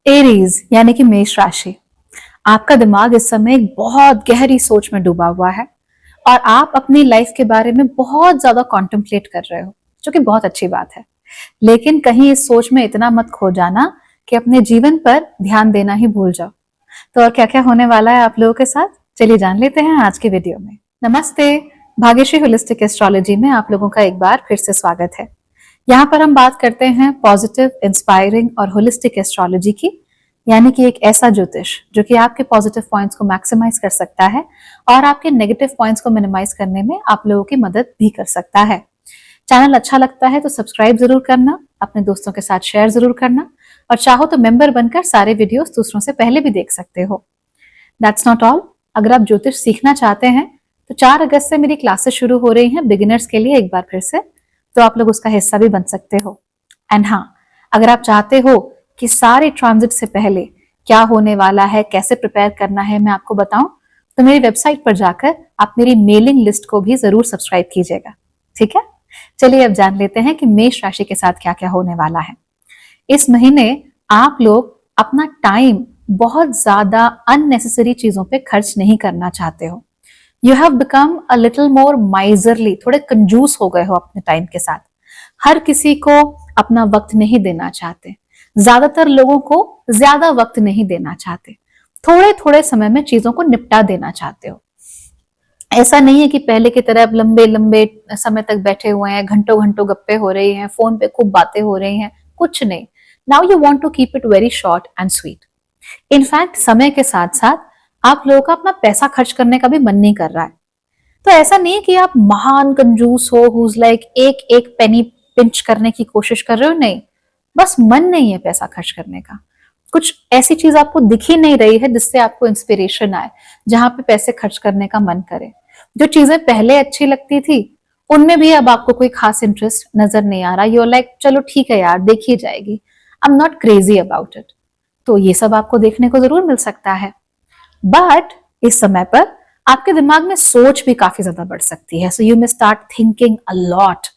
Aries यानी कि मेष राशि। आपका दिमाग इस समय एक बहुत गहरी सोच में डूबा हुआ है और आप अपनी लाइफ के बारे में बहुत ज्यादा कॉन्टेम्पलेट कर रहे हो, जो कि बहुत अच्छी बात है। लेकिन कहीं इस सोच में इतना मत खो जाना कि अपने जीवन पर ध्यान देना ही भूल जाओ। तो और क्या क्या होने वाला है आप लोगों के साथ, चलिए जान लेते हैं आज की वीडियो में। नमस्ते, भाग्यश्री होलिस्टिक एस्ट्रोलॉजी में आप लोगों का एक बार फिर से स्वागत है। यहाँ पर हम बात करते हैं पॉजिटिव, इंस्पायरिंग और होलिस्टिक एस्ट्रोलॉजी की, यानी कि एक ऐसा ज्योतिष जो कि आपके पॉजिटिव पॉइंट्स को मैक्सिमाइज कर सकता है और आपके नेगेटिव पॉइंट्स को मिनिमाइज करने में आप लोगों की मदद भी कर सकता है। चैनल अच्छा लगता है तो सब्सक्राइब जरूर करना, अपने दोस्तों के साथ शेयर जरूर करना और चाहो तो मेंबर बनकर सारे वीडियोस दूसरों से पहले भी देख सकते हो। दैट्स नॉट ऑल, अगर आप ज्योतिष सीखना चाहते हैं तो 4 अगस्त से मेरी क्लासेस शुरू हो रही हैं बिगिनर्स के लिए एक बार फिर से, तो आप लोग उसका हिस्सा भी बन सकते हो। एंड हाँ, अगर आप चाहते हो कि सारे ट्रांजिट से पहले क्या होने वाला है, कैसे प्रिपेयर करना है मैं आपको बताऊं, तो मेरी वेबसाइट पर जाकर आप मेरी मेलिंग लिस्ट को भी जरूर सब्सक्राइब कीजिएगा। ठीक है, चलिए अब जान लेते हैं कि मेष राशि के साथ क्या क्या होने वाला है। इस महीने आप लोग अपना टाइम बहुत ज्यादा अननेसेसरी चीजों पे खर्च नहीं करना चाहते हो। You have become a little more miserly, थोड़े कंजूस हो गए हो अपने टाइम के साथ। हर किसी को अपना वक्त नहीं देना चाहते, ज्यादातर लोगों को ज्यादा वक्त नहीं देना चाहते, थोड़े थोड़े समय में चीजों को निपटा देना चाहते हो। ऐसा नहीं है कि पहले की तरह लंबे लंबे समय तक बैठे हुए हैं, घंटों घंटों गप्पे हो रही हैं, फोन पे खूब बातें हो रही हैं, कुछ नहीं। Now you want to keep it very short and sweet. In fact समय के साथ साथ आप लोगों का अपना पैसा खर्च करने का भी मन नहीं कर रहा है। तो ऐसा नहीं है कि आप महान कंजूस हो, हुज लाइक एक एक पेनी पिंच करने की कोशिश कर रहे हो, नहीं, बस मन नहीं है पैसा खर्च करने का। कुछ ऐसी चीज आपको दिख ही नहीं रही है जिससे आपको इंस्पिरेशन आए, जहां पे पैसे खर्च करने का मन करे। जो चीजें पहले अच्छी लगती थी उनमें भी अब आपको कोई खास इंटरेस्ट नजर नहीं आ रहा। यू लाइक चलो ठीक है यार, देखी जाएगी, I am not crazy about it. तो ये सब आपको देखने को जरूर मिल सकता है। बट इस समय पर आपके दिमाग में सोच भी काफी ज्यादा बढ़ सकती है। So you may start thinking a lot,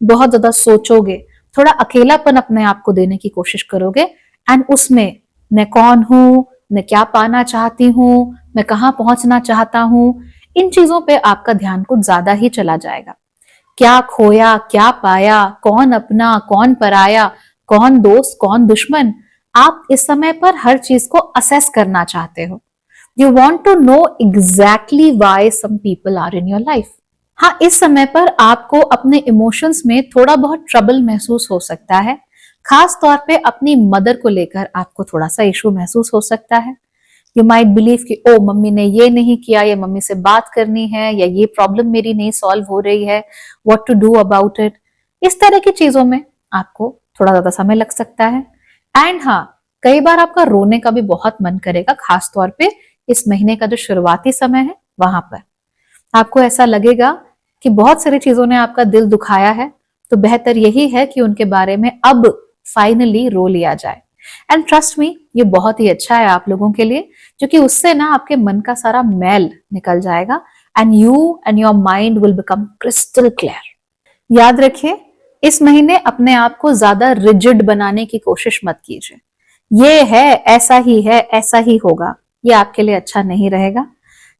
बहुत ज्यादा सोचोगे, थोड़ा अकेलापन अपने आप को देने की कोशिश करोगे। एंड उसमें मैं कौन हूं, मैं क्या पाना चाहती हूं, मैं कहां पहुंचना चाहता हूं, इन चीजों पे आपका ध्यान कुछ ज्यादा ही चला जाएगा। क्या खोया, क्या पाया, कौन अपना, कौन पराया, कौन दोस्त, कौन दुश्मन, आप इस समय पर हर चीज को असेस करना चाहते हो। You want to know exactly why some people are in your life. हाँ, इस समय पर आपको अपने इमोशंस में थोड़ा बहुत ट्रबल महसूस हो सकता है। खास तौर पे अपनी मदर को लेकर आपको थोड़ा सा इशू महसूस हो सकता है। यू माइट बिलीव कि ओ मम्मी ने ये नहीं किया, या मम्मी से बात करनी है, या ये प्रॉब्लम मेरी नहीं सॉल्व हो रही है, what to do about it. इस तरह की चीजों में आपको थोड़ा ज्यादा समय लग सकता है। एंड हाँ, कई बार आपका रोने का भी बहुत मन करेगा, खास तौर पे इस महीने का जो शुरुआती समय है वहां पर आपको ऐसा लगेगा कि बहुत सारी चीजों ने आपका दिल दुखाया है, तो बेहतर यही है कि उनके बारे में अब फाइनली रो लिया जाए। एंड ट्रस्ट मी, ये बहुत ही अच्छा है आप लोगों के लिए, क्योंकि उससे ना आपके मन का सारा मैल निकल जाएगा and you and your mind will become crystal clear. याद रखिए, इस महीने अपने आप को ज्यादा रिजिड बनाने की कोशिश मत कीजिए। ये है, ऐसा ही है, ऐसा ही होगा, ये आपके लिए अच्छा नहीं रहेगा।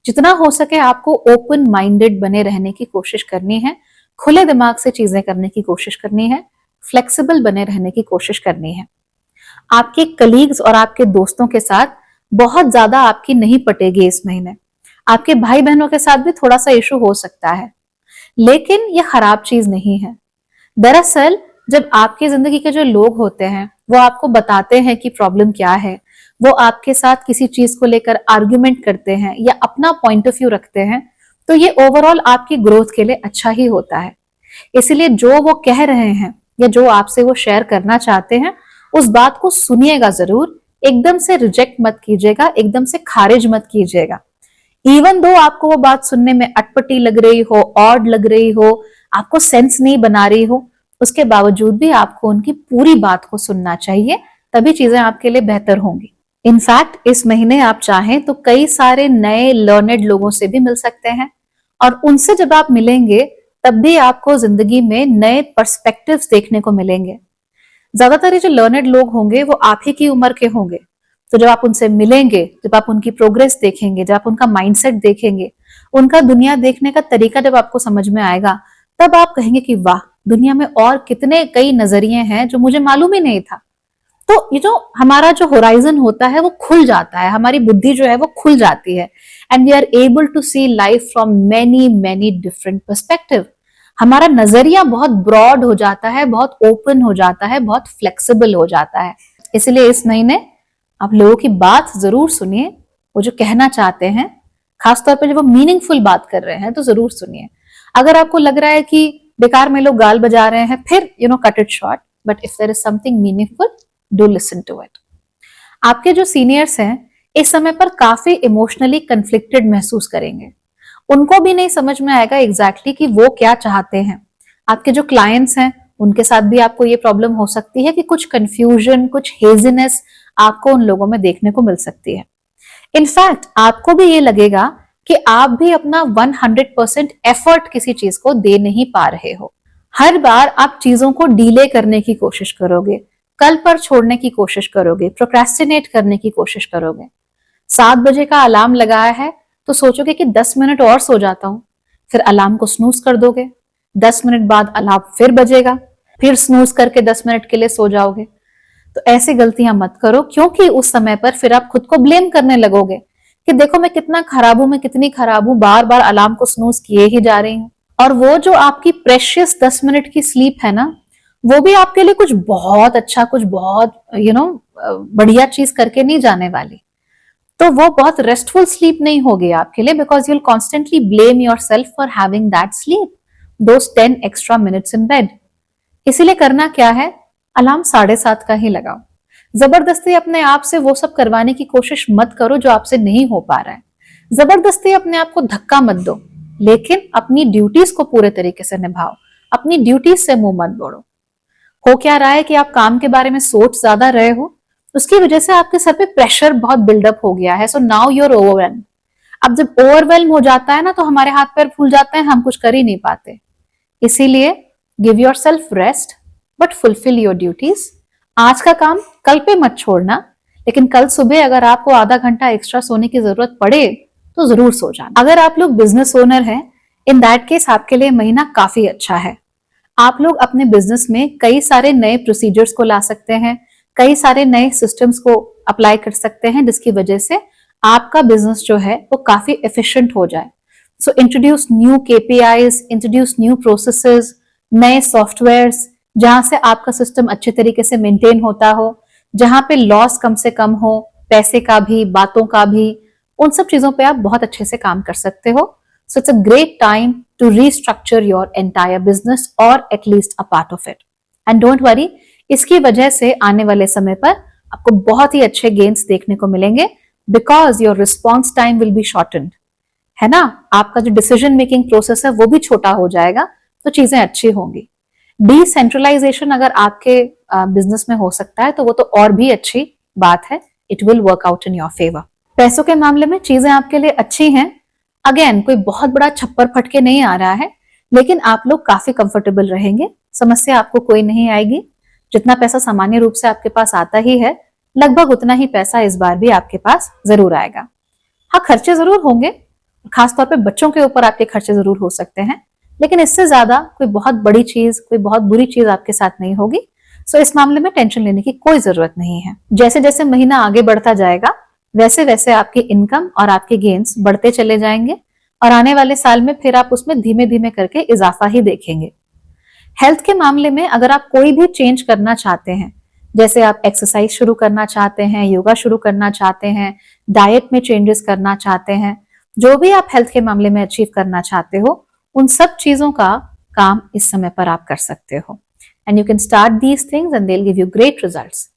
जितना हो सके आपको ओपन माइंडेड बने रहने की कोशिश करनी है, खुले दिमाग से चीजें करने की कोशिश करनी है, फ्लेक्सिबल बने रहने की कोशिश करनी है। आपके कलीग्स और आपके दोस्तों के साथ बहुत ज्यादा आपकी नहीं पटेगी इस महीने। आपके भाई बहनों के साथ भी थोड़ा सा इशू हो सकता है, लेकिन ये खराब चीज नहीं है। दरअसल जब आपकी जिंदगी के जो लोग होते हैं वो आपको बताते हैं कि प्रॉब्लम क्या है, वो आपके साथ किसी चीज को लेकर आर्ग्यूमेंट करते हैं या अपना पॉइंट ऑफ व्यू रखते हैं, तो ये ओवरऑल आपकी ग्रोथ के लिए अच्छा ही होता है। इसलिए जो वो कह रहे हैं या जो आपसे वो शेयर करना चाहते हैं, उस बात को सुनिएगा जरूर, एकदम से रिजेक्ट मत कीजिएगा, एकदम से खारिज मत कीजिएगा। इवन दो आपको वो बात सुनने में अटपटी लग रही हो, ऑड लग रही हो, आपको सेंस नहीं बना रही हो, उसके बावजूद भी आपको उनकी पूरी बात को सुनना चाहिए, तभी चीजें आपके लिए बेहतर होंगी। इनफैक्ट इस महीने आप चाहें तो कई सारे नए लर्नेड लोगों से भी मिल सकते हैं, और उनसे जब आप मिलेंगे तब भी आपको जिंदगी में नए पर्सपेक्टिव्स देखने को मिलेंगे। ज्यादातर ये जो लर्नेड लोग होंगे वो आप ही की उम्र के होंगे, तो जब आप उनसे मिलेंगे, जब आप उनकी प्रोग्रेस देखेंगे, जब आप उनका माइंडसेट देखेंगे, उनका दुनिया देखने का तरीका जब आपको समझ में आएगा, तब आप कहेंगे कि वाह, दुनिया में और कितने कई नजरिए हैं जो मुझे मालूम ही नहीं था। तो ये जो हमारा जो होराइजन होता है वो खुल जाता है, हमारी बुद्धि जो है वो खुल जाती है, and we are able to see life from many many different perspective. हमारा नजरिया बहुत ब्रॉड हो जाता है, बहुत ओपन हो जाता है, बहुत फ्लेक्सिबल हो जाता है। इसलिए इस महीने आप लोगों की बात जरूर सुनिए, वो जो कहना चाहते हैं, खासतौर पर जब वो मीनिंगफुल बात कर रहे हैं तो जरूर सुनिए। अगर आपको लग रहा है कि बेकार में लोग गाल बजा रहे हैं, फिर cut it short, but if there is something meaningful, do listen to it. आपके जो सीनियर्स हैं इस समय पर काफी इमोशनली कंफ्लिक्टेड महसूस करेंगे। उनको भी नहीं समझ में आएगा एग्जैक्टली कि वो क्या चाहते हैं। आपके जो क्लाइंट्स हैं उनके साथ भी आपको ये प्रॉब्लम हो सकती है कि कुछ कंफ्यूजन, कुछ हेजीनेस आपको उन लोगों में देखने को मिल सकती है। इनफैक्ट आपको भी ये लगेगा कि आप भी अपना 100% एफर्ट किसी चीज को दे नहीं पा रहे हो। हर बार आप चीजों को डीले करने की कोशिश करोगे, कल पर छोड़ने की कोशिश करोगे, प्रोक्रेस्टिनेट करने की कोशिश करोगे। 7 बजे का अलार्म लगाया है तो सोचोगे कि 10 मिनट और सो जाता हूं, फिर अलार्म को स्नूज कर दोगे, 10 मिनट बाद अलार्म फिर बजेगा, फिर स्नूज करके 10 मिनट के लिए सो जाओगे। तो ऐसी गलतियां मत करो, क्योंकि उस समय पर फिर आप खुद को ब्लेम करने लगोगे कि देखो मैं कितना खराब हूं, मैं कितनी खराब हूं, बार बार अलार्म को स्नूज किए ही जा रही हूं। और वो जो आपकी प्रेशियस 10 मिनट की स्लीप है ना, वो भी आपके लिए कुछ बहुत अच्छा, कुछ बहुत बढ़िया चीज करके नहीं जाने वाली। तो वो बहुत रेस्टफुल स्लीप नहीं होगी आपके लिए, because you will constantly blame your self for having that sleep, those 10 extra minutes in bed. इसीलिए करना क्या है, अलार्म 7:30 का ही लगाओ। जबरदस्ती अपने आप से वो सब करवाने की कोशिश मत करो जो आपसे नहीं हो पा रहा है। जबरदस्ती अपने आप को धक्का मत दो, लेकिन अपनी ड्यूटीज को पूरे तरीके से निभाओ, अपनी ड्यूटीज से मुंह मत मोड़ो। हो क्या रहा है कि आप काम के बारे में सोच ज्यादा रहे हो, उसकी वजह से आपके सर पे प्रेशर बहुत बिल्डअप हो गया है, सो नाउ यूर ओवरवेल्म। अब जब ओवरवेल्म हो जाता है ना, तो हमारे हाथ पैर फूल जाते हैं, हम कुछ कर ही नहीं पाते। इसीलिए give your self rest but fulfil your duties. आज का काम कल पे मत छोड़ना, लेकिन कल सुबह अगर आपको आधा घंटा एक्स्ट्रा सोने की जरूरत पड़े तो जरूर सो जाना। अगर आप लोग बिजनेस ओनर हैं, इन दैट केस आपके लिए महीना काफी अच्छा है। आप लोग अपने बिजनेस में कई सारे नए प्रोसीजर्स को ला सकते हैं, कई सारे नए सिस्टम्स को अप्लाई कर सकते हैं, जिसकी वजह से आपका बिजनेस जो है वो काफी एफिशिएंट हो जाए। So introduce new KPIs, introduce new processes, नए सॉफ्टवेयर्स, जहां से आपका सिस्टम अच्छे तरीके से मेंटेन होता हो, जहां पे लॉस कम से कम हो, पैसे का भी, बातों का भी, उन सब चीजों पे आप बहुत अच्छे से काम कर सकते हो। So it's a great time to restructure your entire business और at least a part of it. And don't worry, इसकी वजह से आने वाले समय पर आपको बहुत ही अच्छे गेन्स देखने को मिलेंगे, because your response time will be shortened, है ना। आपका जो डिसीजन मेकिंग प्रोसेस है वो भी छोटा हो जाएगा, तो चीजें अच्छी होंगी। डिसेंट्रलाइजेशन अगर आपके बिजनेस में हो सकता है तो वो तो और भी अच्छी बात है, it will work out in your favour. पैसों के मामले में चीजें आपके लिए अच्छी हैं। अगेन कोई बहुत बड़ा छप्पर फटके नहीं आ रहा है, लेकिन आप लोग काफी कंफर्टेबल रहेंगे, समस्या आपको कोई नहीं आएगी। जितना पैसा सामान्य रूप से आपके पास आता ही है, लगभग उतना ही पैसा इस बार भी आपके पास जरूर आएगा। हाँ, खर्चे जरूर होंगे, खासतौर पे बच्चों के ऊपर आपके खर्चे जरूर हो सकते हैं, लेकिन इससे ज्यादा कोई बहुत बड़ी चीज, कोई बहुत बुरी चीज आपके साथ नहीं होगी। सो इस मामले में टेंशन लेने की कोई जरूरत नहीं है। जैसे जैसे महीना आगे बढ़ता जाएगा, वैसे वैसे आपकी इनकम और आपके गेन्स बढ़ते चले जाएंगे, और आने वाले साल में फिर आप उसमें धीमे धीमे करके इजाफा ही देखेंगे। हेल्थ के मामले में अगर आप कोई भी चेंज करना चाहते हैं, जैसे आप एक्सरसाइज शुरू करना चाहते हैं, योगा शुरू करना चाहते हैं, डाइट में चेंजेस करना चाहते हैं, जो भी आप हेल्थ के मामले में अचीव करना चाहते हो, उन सब चीजों का काम इस समय पर आप कर सकते हो। And you can start these things and they will give you great results.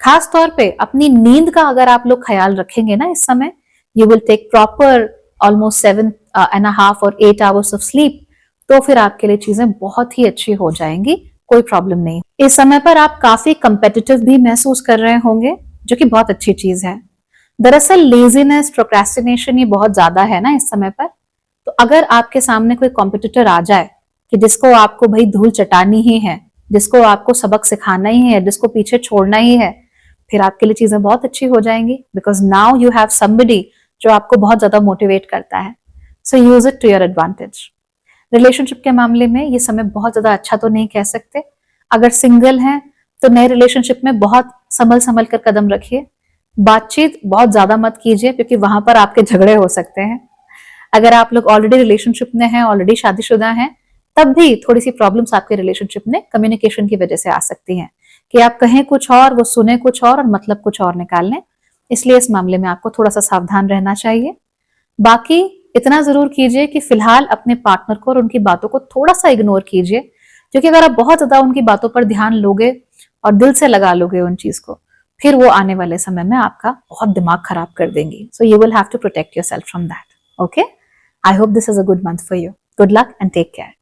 खास तौर पे अपनी नींद का अगर आप लोग ख्याल रखेंगे ना इस समय, you will take proper almost 7.5 और 8 आवर्स ऑफ स्लीप, तो फिर आपके लिए चीजें बहुत ही अच्छी हो जाएंगी, कोई प्रॉब्लम नहीं। इस समय पर आप काफी कंपेटिटिव भी महसूस कर रहे होंगे, जो कि बहुत अच्छी चीज है। दरअसल लेजीनेस, प्रोक्रेस्टिनेशन ये बहुत ज्यादा है ना इस समय पर। तो अगर आपके सामने कोई कॉम्पिटिटर आ जाए कि जिसको आपको भाई धूल चटानी ही है, जिसको आपको सबक सिखाना ही है, जिसको पीछे छोड़ना ही है, फिर आपके लिए चीजें बहुत अच्छी हो जाएंगी, because now you have somebody जो आपको बहुत ज्यादा मोटिवेट करता है. So use it to your advantage. Relationship के मामले में ये समय बहुत ज्यादा अच्छा तो नहीं कह सकते. अगर सिंगल हैं तो नए रिलेशनशिप में बहुत संभल संभल कर कदम रखिए. बातचीत बहुत ज्यादा मत कीजिए, क्योंकि वहां पर आपके झगड़े हो सकते हैं. अगर आप लोग ऑलरेडी रिलेशनशिप में हैं, ऑलरेडी शादीशुदा हैं, तब भी थोड़ी सी प्रॉब्लम्स आपके रिलेशनशिप में कम्युनिकेशन की वजह से आ सकती हैं, कि आप कहें कुछ और, वो सुने कुछ और मतलब कुछ और निकाल लें. इसलिए इस मामले में आपको थोड़ा सा सावधान रहना चाहिए. बाकी इतना जरूर कीजिए कि फिलहाल अपने पार्टनर को और उनकी बातों को थोड़ा सा इग्नोर कीजिए, क्योंकि अगर आप बहुत ज्यादा उनकी बातों पर ध्यान लोगे और दिल से लगा लोगे उन चीज को, फिर वो आने वाले समय में आपका बहुत दिमाग खराब कर देंगी. So you will have to protect yourself from that. Okay, I hope this is a good month for you. Good luck and take care.